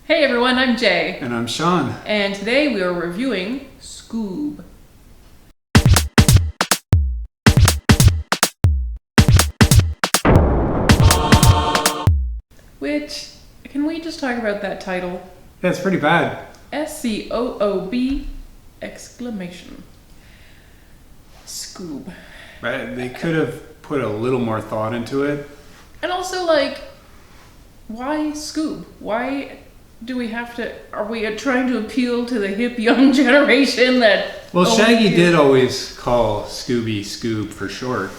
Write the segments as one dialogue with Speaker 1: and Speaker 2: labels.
Speaker 1: Hey everyone, I'm Jay.
Speaker 2: And I'm Sean.
Speaker 1: And today we are reviewing Scoob. Which, can we just talk about that title?
Speaker 2: Yeah, it's pretty bad.
Speaker 1: Scoob! Exclamation. Scoob.
Speaker 2: Right? They could have put a little more thought into it.
Speaker 1: And also, like, why Scoob? Why do we have to... Are we trying to appeal to the hip young generation that...
Speaker 2: Well, Shaggy did always call Scooby Scoob for short.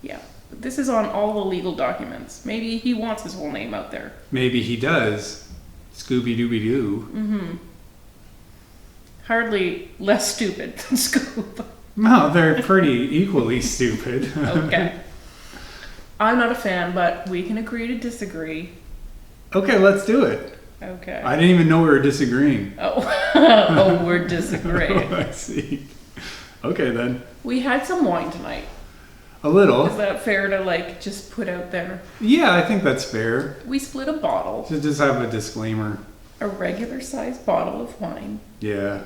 Speaker 1: Yeah. This is on all the legal documents. Maybe he wants his whole name out there.
Speaker 2: Maybe he does. Scooby-Dooby-Doo.
Speaker 1: Mm-hmm. Hardly less stupid than Scoob.
Speaker 2: No, they're pretty equally stupid.
Speaker 1: Okay. I'm not a fan, but we can agree to disagree.
Speaker 2: Okay, let's do it.
Speaker 1: Okay.
Speaker 2: I didn't even know we were disagreeing.
Speaker 1: Oh, we're disagreeing.
Speaker 2: I see. Okay, then.
Speaker 1: We had some wine tonight.
Speaker 2: A little.
Speaker 1: Is that fair to, like, just put out there?
Speaker 2: Yeah, I think that's fair.
Speaker 1: We split a bottle.
Speaker 2: So just have a disclaimer.
Speaker 1: A regular-sized bottle of wine.
Speaker 2: Yeah.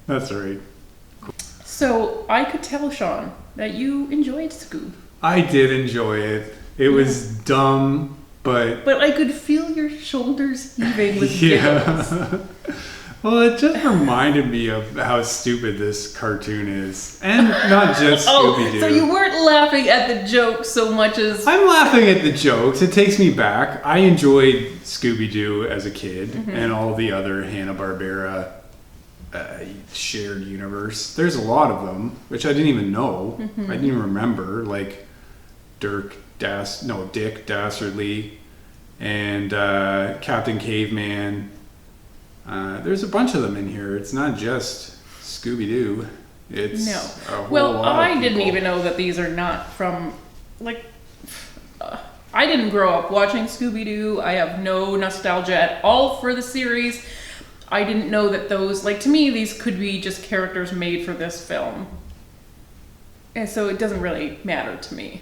Speaker 2: That's right.
Speaker 1: So, I could tell, Sean, that you enjoyed Scoob.
Speaker 2: I did enjoy it. It was dumb, but
Speaker 1: I could feel your shoulders heaving with giggles.
Speaker 2: Well, it just reminded me of how stupid this cartoon is. And not just Scooby-Doo.
Speaker 1: So you weren't laughing at the jokes so much as...
Speaker 2: I'm laughing at the jokes. It takes me back. I enjoyed Scooby-Doo as a kid and all the other Hanna-Barbera shared universe. There's a lot of them, which I didn't even know. I didn't even remember. Like Dick Dastardly and Captain Caveman. There's a bunch of them in here. It's not just Scooby-Doo. It's a whole lot
Speaker 1: I
Speaker 2: of
Speaker 1: didn't
Speaker 2: people.
Speaker 1: even know that these are not from, like, I didn't grow up watching Scooby-Doo. I have no nostalgia at all for the series. I didn't know that those, like, to me, these could be just characters made for this film. And so it doesn't really matter to me.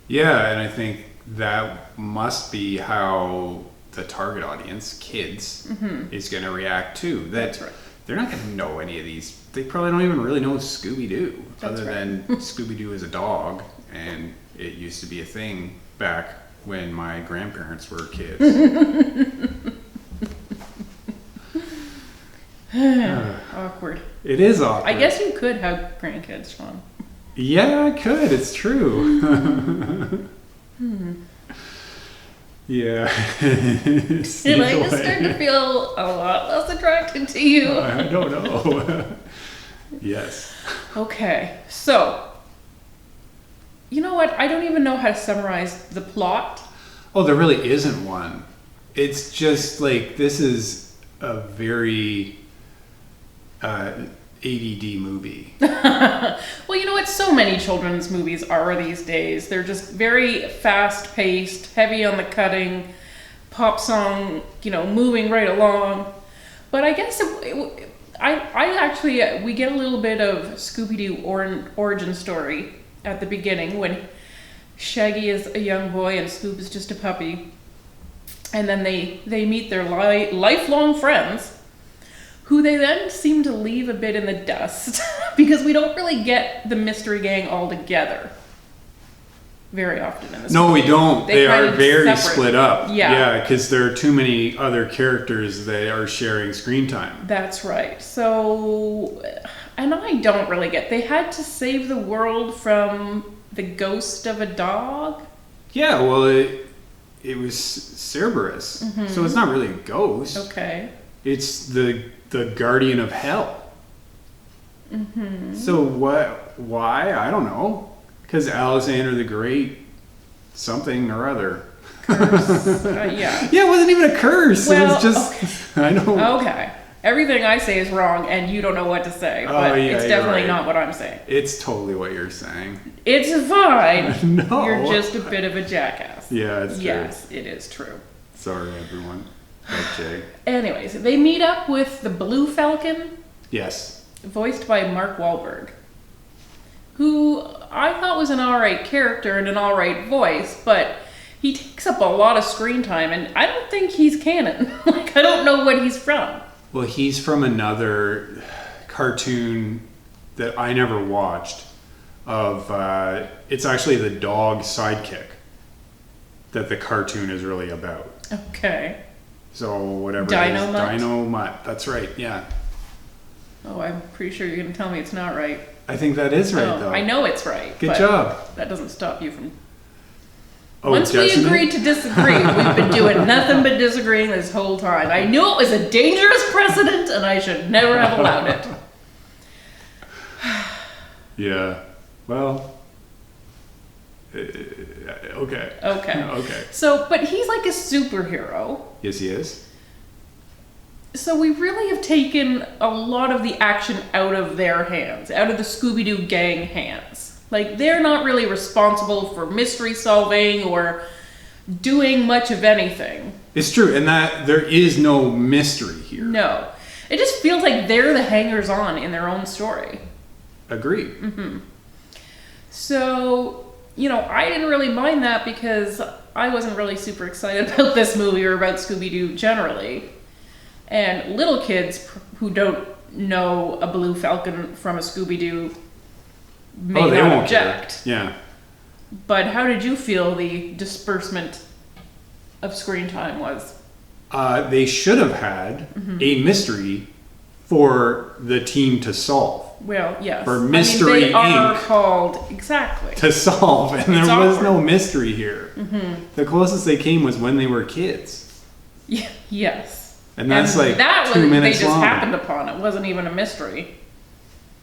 Speaker 2: Yeah, and I think that must be how the target audience, kids, is going to react too.
Speaker 1: That's right.
Speaker 2: They're not going to know any of these. They probably don't even really know Scooby-Doo, other than Scooby-Doo is a dog, and it used to be a thing back when my grandparents were kids.
Speaker 1: Awkward.
Speaker 2: It is awkward.
Speaker 1: I guess you could have grandkids, Sean.
Speaker 2: Yeah, I could. It's true. Yeah.
Speaker 1: Did I just start to feel a lot less attracted to you?
Speaker 2: I don't know. Yes.
Speaker 1: Okay, so, you know what? I don't even know how to summarize the plot.
Speaker 2: Oh, there really isn't one. It's just like, this is a very ADD movie.
Speaker 1: Well, you know what? So many children's movies are these days. They're just very fast-paced, heavy on the cutting, pop song, moving right along. But I guess I actually, we get a little bit of Scooby-Doo origin story at the beginning when Shaggy is a young boy and Scoob is just a puppy. And then they meet their lifelong friends, who they then seem to leave a bit in the dust because we don't really get the mystery gang all together very often in this
Speaker 2: No,
Speaker 1: movie.
Speaker 2: we don't. They
Speaker 1: kind
Speaker 2: are
Speaker 1: of
Speaker 2: very
Speaker 1: separate.
Speaker 2: split up.
Speaker 1: Yeah.
Speaker 2: Because there are too many other characters that are sharing screen time.
Speaker 1: That's right. So, and I don't really get, they had to save the world from the ghost of a dog?
Speaker 2: Yeah, well, it was Cerberus. So it's not really a ghost.
Speaker 1: Okay.
Speaker 2: It's the guardian of hell. So why? I don't know. Because Alexander the Great, something or other.
Speaker 1: Curse. Yeah.
Speaker 2: Yeah, it wasn't even a curse.
Speaker 1: Well,
Speaker 2: it was just,
Speaker 1: okay.
Speaker 2: I don't.
Speaker 1: Okay. Everything I say is wrong and you don't know what to say, but
Speaker 2: yeah,
Speaker 1: it's
Speaker 2: you're
Speaker 1: definitely
Speaker 2: right.
Speaker 1: not what I'm saying.
Speaker 2: It's totally what you're saying.
Speaker 1: It's fine.
Speaker 2: No.
Speaker 1: You're just a bit of a jackass.
Speaker 2: Yeah, it's true.
Speaker 1: Yes, it is true.
Speaker 2: Sorry, everyone. Like Jay.
Speaker 1: Anyways, they meet up with the Blue Falcon,
Speaker 2: Yes.
Speaker 1: voiced by Mark Wahlberg, who I thought was an alright character and an alright voice, but he takes up a lot of screen time, and I don't think he's canon. Like, I don't know what he's from.
Speaker 2: Well, he's from another cartoon that I never watched. It's actually the dog sidekick that the cartoon is really about.
Speaker 1: Okay.
Speaker 2: So whatever
Speaker 1: Dino
Speaker 2: it is,
Speaker 1: Mutt?
Speaker 2: Dino Mutt. That's right. Yeah.
Speaker 1: Oh, I'm pretty sure you're going to tell me it's not right.
Speaker 2: I think that is right,
Speaker 1: Oh,
Speaker 2: though.
Speaker 1: I know it's right.
Speaker 2: Good
Speaker 1: but
Speaker 2: job.
Speaker 1: That doesn't stop you from...
Speaker 2: Oh,
Speaker 1: Once we agreed to disagree, we've been doing nothing but disagreeing this whole time. I knew it was a dangerous precedent, and I should never have allowed it.
Speaker 2: Yeah. Well. Okay.
Speaker 1: Okay.
Speaker 2: Okay.
Speaker 1: So, but he's like a superhero.
Speaker 2: Yes, he is.
Speaker 1: So we really have taken a lot of the action out of their hands, out of the Scooby-Doo gang hands. Like, they're not really responsible for mystery solving or doing much of anything.
Speaker 2: It's true, and that there is no mystery here.
Speaker 1: No. It just feels like they're the hangers-on in their own story.
Speaker 2: Agreed.
Speaker 1: Mm-hmm. So, you know, I didn't really mind that because I wasn't really super excited about this movie or about Scooby-Doo generally. And little kids who don't know a blue falcon from a Scooby-Doo may
Speaker 2: they
Speaker 1: not
Speaker 2: won't
Speaker 1: object.
Speaker 2: care. Yeah.
Speaker 1: But how did you feel the disbursement of screen time was?
Speaker 2: They should have had a mystery for the team to solve.
Speaker 1: Well, yes.
Speaker 2: For Mystery
Speaker 1: they are
Speaker 2: Inc.
Speaker 1: called, exactly.
Speaker 2: To solve, and there
Speaker 1: It's
Speaker 2: was
Speaker 1: awkward.
Speaker 2: no mystery here.
Speaker 1: Mm-hmm.
Speaker 2: The closest they came was when they were kids.
Speaker 1: Yeah, yes.
Speaker 2: And that's like
Speaker 1: that
Speaker 2: 2
Speaker 1: was,
Speaker 2: minutes
Speaker 1: they just
Speaker 2: long.
Speaker 1: happened upon. It wasn't even a mystery.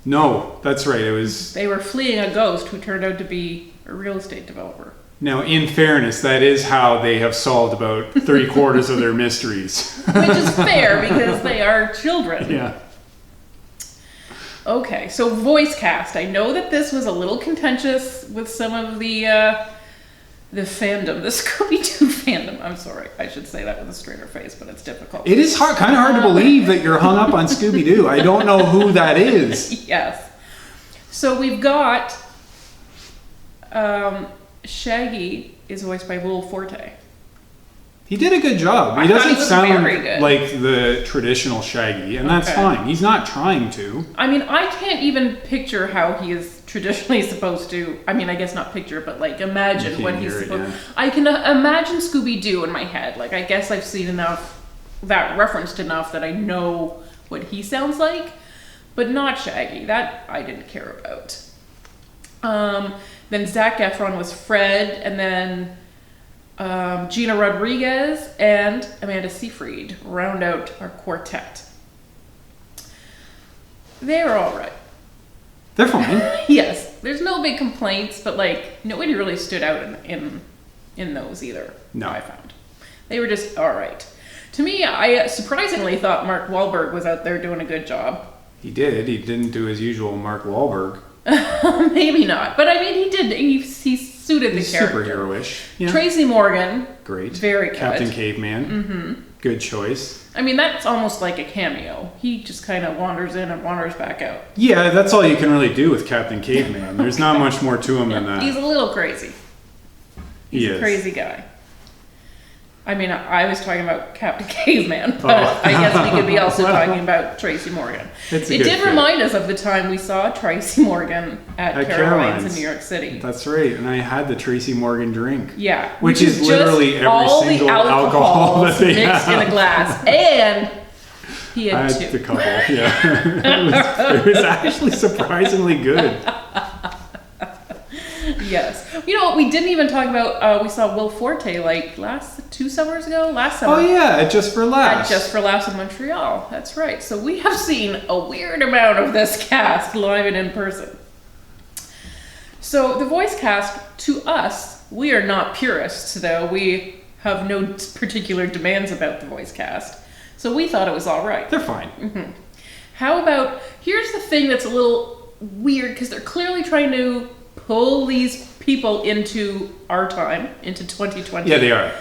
Speaker 2: No, that's right. It was.
Speaker 1: They were fleeing a ghost who turned out to be a real estate developer.
Speaker 2: Now, in fairness, that is how they have solved about 3/4 of their mysteries.
Speaker 1: Which is fair because they are children.
Speaker 2: Yeah.
Speaker 1: Okay, so voice cast. I know that this was a little contentious with some of the fandom, the Scooby-Doo fandom. I'm sorry, I should say that with a straighter face, but it's difficult.
Speaker 2: It is kind of hard to believe that you're hung up on Scooby-Doo. I don't know who that is.
Speaker 1: Yes. So we've got Shaggy is voiced by Will Forte.
Speaker 2: He did a good job.
Speaker 1: I
Speaker 2: He
Speaker 1: thought
Speaker 2: doesn't
Speaker 1: he was
Speaker 2: sound
Speaker 1: very good.
Speaker 2: like the traditional Shaggy, and that's
Speaker 1: Okay.
Speaker 2: fine. He's not trying to.
Speaker 1: I mean, I can't even picture how he is traditionally supposed to. I mean, I guess not picture, but like imagine
Speaker 2: You
Speaker 1: what
Speaker 2: can
Speaker 1: he's
Speaker 2: hear it,
Speaker 1: supposed.
Speaker 2: yeah.
Speaker 1: I can imagine Scooby-Doo in my head. Like, I guess I've seen enough, that referenced enough that I know what he sounds like, but not Shaggy. That I didn't care about. Then Zac Efron was Fred, and then Gina Rodriguez and Amanda Seyfried round out our quartet. They were all right.
Speaker 2: They're fine.
Speaker 1: Yes, there's no big complaints, but like nobody really stood out in those either.
Speaker 2: No.
Speaker 1: I found they were just all right. To me, I surprisingly thought Mark Wahlberg was out there doing a good job.
Speaker 2: He did. He didn't do his usual Mark Wahlberg.
Speaker 1: Maybe not, but I mean, he did. He suited the
Speaker 2: He's
Speaker 1: character.
Speaker 2: superhero-ish. Yeah.
Speaker 1: Tracy Morgan,
Speaker 2: Great.
Speaker 1: very good.
Speaker 2: Captain Caveman. Mm-hmm. Good choice.
Speaker 1: I mean, that's almost like a cameo. He just kind of wanders in and wanders back out.
Speaker 2: Yeah, that's all you can really do with Captain Caveman. There's not much more to him than that.
Speaker 1: He's a little crazy. He's a crazy guy. I mean, I was talking about Captain Caveman, but I guess we could be also talking about Tracy Morgan.
Speaker 2: It's a
Speaker 1: It
Speaker 2: good
Speaker 1: did
Speaker 2: fit.
Speaker 1: remind us of the time we saw Tracy Morgan at Caroline's in New York City.
Speaker 2: That's right. And I had the Tracy Morgan drink.
Speaker 1: Yeah.
Speaker 2: Which is
Speaker 1: just
Speaker 2: literally every
Speaker 1: all
Speaker 2: single
Speaker 1: the
Speaker 2: alcohol that they
Speaker 1: mixed in
Speaker 2: have.
Speaker 1: a glass. And he
Speaker 2: I
Speaker 1: had
Speaker 2: had
Speaker 1: two.
Speaker 2: the couple, yeah. it was actually surprisingly good.
Speaker 1: Yes. You know what? We didn't even talk about, we saw Will Forte like last summer.
Speaker 2: Oh yeah, Just for
Speaker 1: At
Speaker 2: Laughs.
Speaker 1: Just for Laughs in Montreal. That's right. So we have seen a weird amount of this cast live and in person. So the voice cast, to us, we are not purists, though. We have no particular demands about the voice cast. So we thought it was all right.
Speaker 2: They're fine.
Speaker 1: How about, here's the thing that's a little weird, because they're clearly trying to pull these people into our time, into 2020.
Speaker 2: Yeah, they are.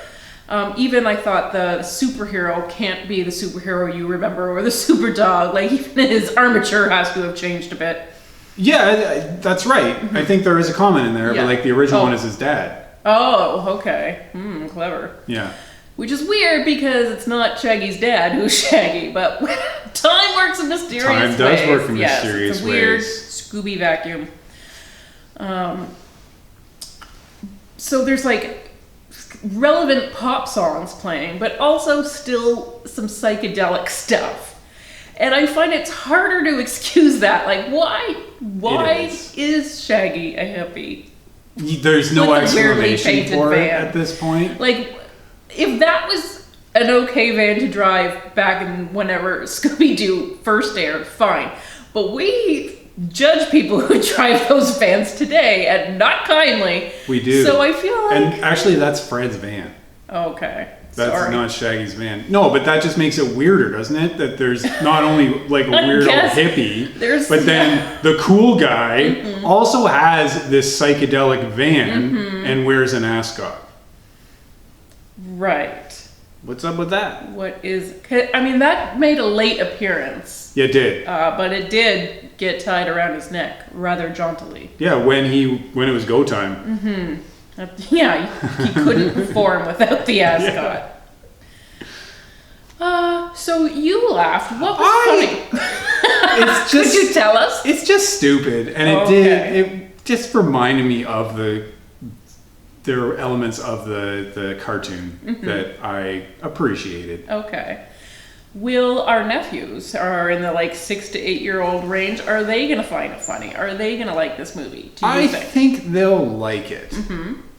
Speaker 1: Even I thought the superhero can't be the superhero you remember, or the super dog. Like, even his armature has to have changed a bit.
Speaker 2: Yeah, that's right. I think there is a comment in there,
Speaker 1: Yeah.
Speaker 2: but like the original
Speaker 1: Oh.
Speaker 2: one is his dad.
Speaker 1: Oh, okay. Clever.
Speaker 2: Yeah.
Speaker 1: Which is weird because it's not Shaggy's dad who's Shaggy, but time works in mysterious ways.
Speaker 2: Time does work in mysterious
Speaker 1: it's a weird
Speaker 2: ways.
Speaker 1: Scooby vacuum. So there's like relevant pop songs playing, but also still some psychedelic stuff. And I find it's harder to excuse that. Like, why is Shaggy a hippie?
Speaker 2: There's no
Speaker 1: With a weirdly
Speaker 2: explanation
Speaker 1: painted
Speaker 2: for it
Speaker 1: van.
Speaker 2: at this point.
Speaker 1: Like, if that was an okay van to drive back in whenever Scooby-Doo first aired, fine. But we judge people who drive those vans today, and not kindly.
Speaker 2: We do.
Speaker 1: So I feel like...
Speaker 2: And actually, that's Fred's van.
Speaker 1: Okay.
Speaker 2: That's
Speaker 1: Sorry.
Speaker 2: not Shaggy's van. No, but that just makes it weirder, doesn't it? That there's not only like a
Speaker 1: I
Speaker 2: weird old
Speaker 1: guess
Speaker 2: hippie,
Speaker 1: there's-
Speaker 2: but then the cool guy also has this psychedelic van and wears an ascot.
Speaker 1: Right.
Speaker 2: What's up with that?
Speaker 1: What is... I mean, that made a late appearance.
Speaker 2: Yeah, it did.
Speaker 1: But it did get tied around his neck rather jauntily.
Speaker 2: Yeah, when it was go time.
Speaker 1: Yeah, he couldn't perform without the ascot. So you laughed. What was funny?
Speaker 2: It's just,
Speaker 1: Could you tell us?
Speaker 2: It's just stupid, and it just reminded me of there were elements of the cartoon that I appreciated.
Speaker 1: Okay. Will our nephews are in the like 6 to 8 year old range? Are they gonna find it funny? Are they gonna like this movie? Do you
Speaker 2: I
Speaker 1: think?
Speaker 2: think they'll like it.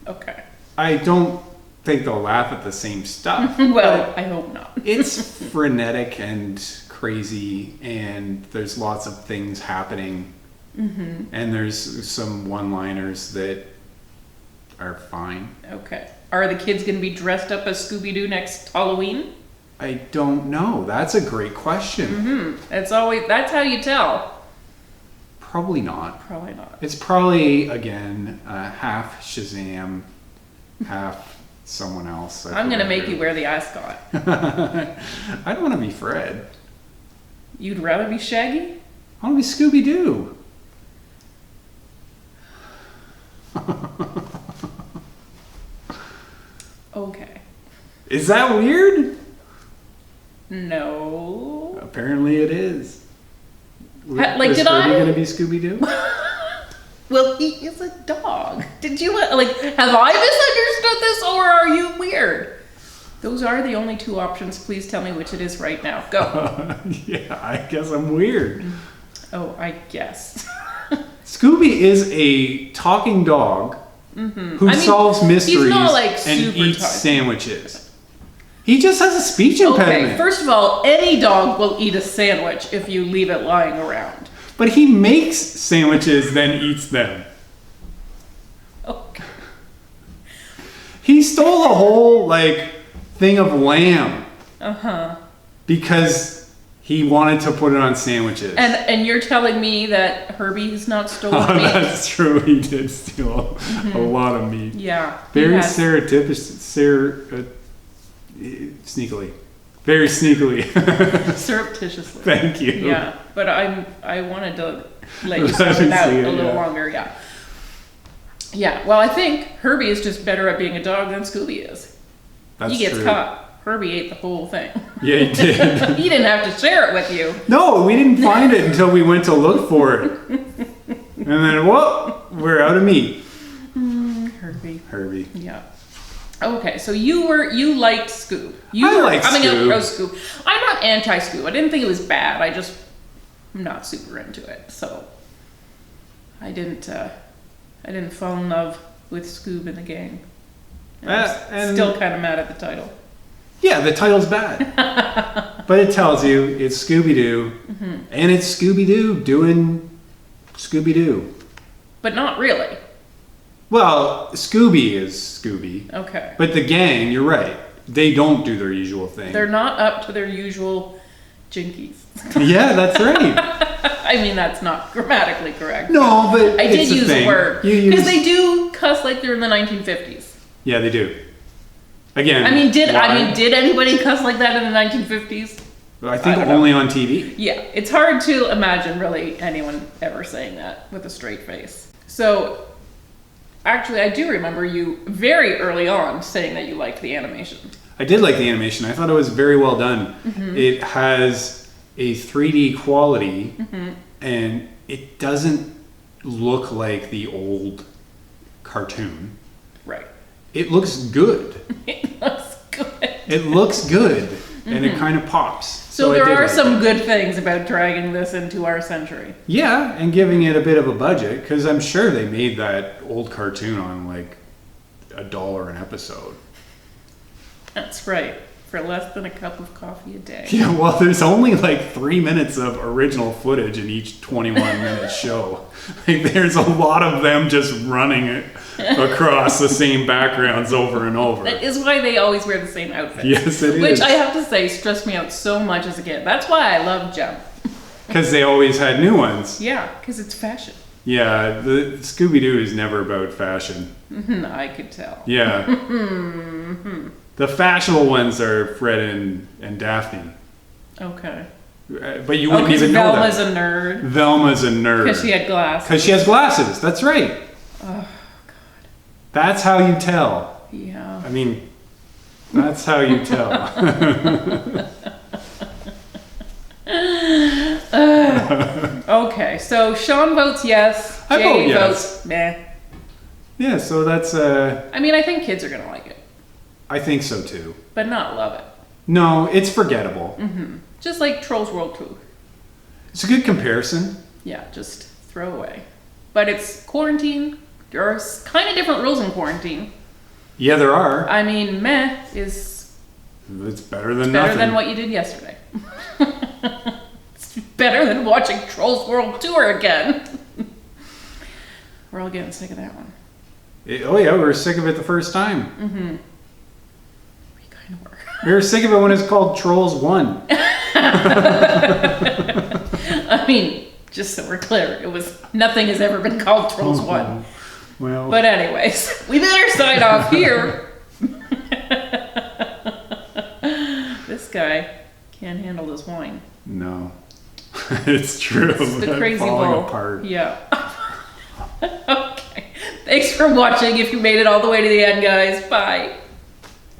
Speaker 1: Okay.
Speaker 2: I don't think they'll laugh at the same stuff.
Speaker 1: Well, I hope not.
Speaker 2: It's frenetic and crazy, and there's lots of things happening, and there's some one-liners that are fine.
Speaker 1: Okay. Are the kids gonna be dressed up as Scooby-Doo next Halloween?
Speaker 2: I don't know. That's a great question.
Speaker 1: That's how you tell.
Speaker 2: Probably not.
Speaker 1: Probably not.
Speaker 2: It's probably, again, half Shazam, half someone else.
Speaker 1: I'm gonna make you wear the ascot.
Speaker 2: I don't want to be Fred.
Speaker 1: You'd rather be Shaggy?
Speaker 2: I want to be Scooby-Doo.
Speaker 1: Okay.
Speaker 2: Is that weird?
Speaker 1: No.
Speaker 2: Apparently it is.
Speaker 1: Like,
Speaker 2: is
Speaker 1: did
Speaker 2: Herbie
Speaker 1: I?
Speaker 2: gonna be Scooby-Doo?
Speaker 1: Well, he is a dog. Did you, like, have I misunderstood this, or are you weird? Those are the only two options. Please tell me which it is right now. Go.
Speaker 2: Yeah, I guess I'm weird.
Speaker 1: Oh, I guess.
Speaker 2: Scooby is a talking dog who solves mysteries
Speaker 1: not, like,
Speaker 2: and
Speaker 1: super
Speaker 2: eats
Speaker 1: talking.
Speaker 2: sandwiches. He just has a speech impediment.
Speaker 1: Okay, first of all, any dog will eat a sandwich if you leave it lying around.
Speaker 2: But he makes sandwiches, then eats them.
Speaker 1: Okay.
Speaker 2: He stole a whole, thing of lamb.
Speaker 1: Uh-huh.
Speaker 2: Because he wanted to put it on sandwiches.
Speaker 1: And you're telling me that Herbie's not stolen meat?
Speaker 2: That's true. He did steal a lot of meat.
Speaker 1: Yeah.
Speaker 2: Very
Speaker 1: he has.
Speaker 2: sneakily. Very sneakily.
Speaker 1: Surreptitiously.
Speaker 2: Thank you.
Speaker 1: Yeah, but I wanted to let you sound it out a little longer, yeah. Yeah, well, I think Herbie is just better at being a dog than Scooby is.
Speaker 2: That's
Speaker 1: He gets
Speaker 2: true.
Speaker 1: caught. Herbie ate the whole thing.
Speaker 2: Yeah, he did.
Speaker 1: He didn't have to share it with you.
Speaker 2: No, we didn't find it until we went to look for it. And then, we're out of meat. Herbie.
Speaker 1: Yeah. Okay, so you liked Scoob.
Speaker 2: I liked
Speaker 1: coming out
Speaker 2: Scoob.
Speaker 1: pro Scoob. I'm not anti-Scoob. I didn't think it was bad. I'm not super into it. So I didn't fall in love with Scoob and the gang. I'm still kind of mad at the title.
Speaker 2: Yeah, the title's bad. But it tells you it's Scooby-Doo. And it's Scooby-Doo doing Scooby-Doo.
Speaker 1: But not really.
Speaker 2: Well, Scooby is Scooby.
Speaker 1: Okay.
Speaker 2: But the gang, you're right. They don't do their usual thing.
Speaker 1: They're not up to their usual jinkies.
Speaker 2: Yeah, that's right.
Speaker 1: I mean, that's not grammatically correct.
Speaker 2: No, but
Speaker 1: I did
Speaker 2: it's
Speaker 1: use
Speaker 2: thing.
Speaker 1: a word. Because they do cuss like they're in the 1950s.
Speaker 2: Yeah, they do. Again.
Speaker 1: I mean, did
Speaker 2: why?
Speaker 1: anybody cuss like that in the 1950s?
Speaker 2: I think
Speaker 1: I don't
Speaker 2: only on TV.
Speaker 1: Yeah, it's hard to imagine really anyone ever saying that with a straight face. So, Actually, I do remember you very early on saying that you liked the animation.
Speaker 2: I did like the animation. I thought it was very well done. It has a 3D quality, and it doesn't look like the old cartoon.
Speaker 1: Right.
Speaker 2: It looks good.
Speaker 1: It looks good.
Speaker 2: It looks good, and it kind of pops.
Speaker 1: So there are some good things about dragging this into our century.
Speaker 2: Yeah, and giving it a bit of a budget, because I'm sure they made that old cartoon on like $1 an episode.
Speaker 1: That's right. For less than a cup of coffee a day.
Speaker 2: Yeah, well, there's only like 3 minutes of original footage in each 21-minute show. Like, there's a lot of them just running it across the same backgrounds over and over.
Speaker 1: That is why they always wear the same outfits.
Speaker 2: Yes, it is.
Speaker 1: Which I have to say stressed me out so much as a kid. That's why I love Jeong.
Speaker 2: Because they always had new ones.
Speaker 1: Yeah, because it's fashion.
Speaker 2: Yeah, the Scooby-Doo is never about fashion.
Speaker 1: I could tell.
Speaker 2: Yeah. The fashionable ones are Fred and Daphne.
Speaker 1: Okay.
Speaker 2: But you wouldn't even know that.
Speaker 1: Velma's a nerd.
Speaker 2: Velma's a nerd.
Speaker 1: Because she had glasses.
Speaker 2: Because she has glasses. That's right.
Speaker 1: Oh, God.
Speaker 2: That's how you tell.
Speaker 1: Yeah.
Speaker 2: I mean, that's how you tell.
Speaker 1: Okay, so Sean votes yes.
Speaker 2: I
Speaker 1: Jay
Speaker 2: vote yes.
Speaker 1: votes meh.
Speaker 2: Yeah, so that's...
Speaker 1: I mean, I think kids are going to like it.
Speaker 2: I think so, too.
Speaker 1: But not love it.
Speaker 2: No, it's forgettable.
Speaker 1: Just like Trolls World 2.
Speaker 2: It's a good comparison.
Speaker 1: Yeah, just throw away. But it's quarantine. There are kind of different rules in quarantine.
Speaker 2: Yeah, there are.
Speaker 1: I mean, meh is...
Speaker 2: It's better than
Speaker 1: better
Speaker 2: nothing.
Speaker 1: than what you did yesterday. It's better than watching Trolls World Tour again. We're all getting sick of that one.
Speaker 2: Oh yeah, we were sick of it the first time.
Speaker 1: We kind of were.
Speaker 2: We were sick of it when it's called Trolls 1.
Speaker 1: I mean, just so we're clear, nothing has ever been called Trolls 1.
Speaker 2: Well.
Speaker 1: But anyways, we better sign off here. This guy can't handle this wine.
Speaker 2: No. It's true.
Speaker 1: It's the
Speaker 2: I'm
Speaker 1: crazy
Speaker 2: falling
Speaker 1: bull.
Speaker 2: apart.
Speaker 1: Yeah. Okay. Thanks for watching. If you made it all the way to the end, guys. Bye.